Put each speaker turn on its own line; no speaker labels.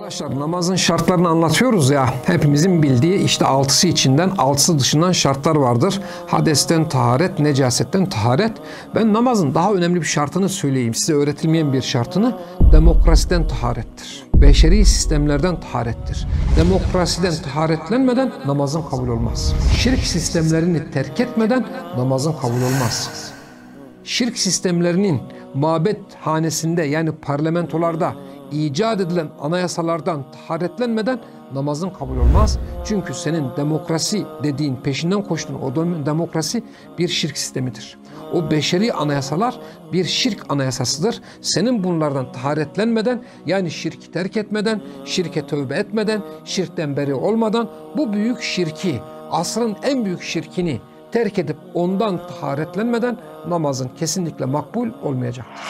Arkadaşlar namazın şartlarını anlatıyoruz ya, hepimizin bildiği işte 6'sı içinden 6'sı dışından şartlar vardır. Hadesten taharet, necasetten taharet. Ben namazın daha önemli bir şartını söyleyeyim, size öğretilmeyen bir şartını: demokrasiden taharettir. Beşeri sistemlerden taharettir. Demokrasiden taharetlenmeden namazın kabul olmaz. Şirk sistemlerini terk etmeden namazın kabul olmaz. Şirk sistemlerinin mabet hanesinde, yani parlamentolarda icat edilen anayasalardan taharetlenmeden namazın kabul olmaz. Çünkü senin demokrasi dediğin, peşinden koştuğun o demokrasi bir şirk sistemidir. O beşeri anayasalar bir şirk anayasasıdır. Senin bunlardan taharetlenmeden, yani şirki terk etmeden, şirke tövbe etmeden, şirkten beri olmadan bu büyük şirki, asrın en büyük şirkini terk edip ondan taharetlenmeden namazın kesinlikle makbul olmayacaktır.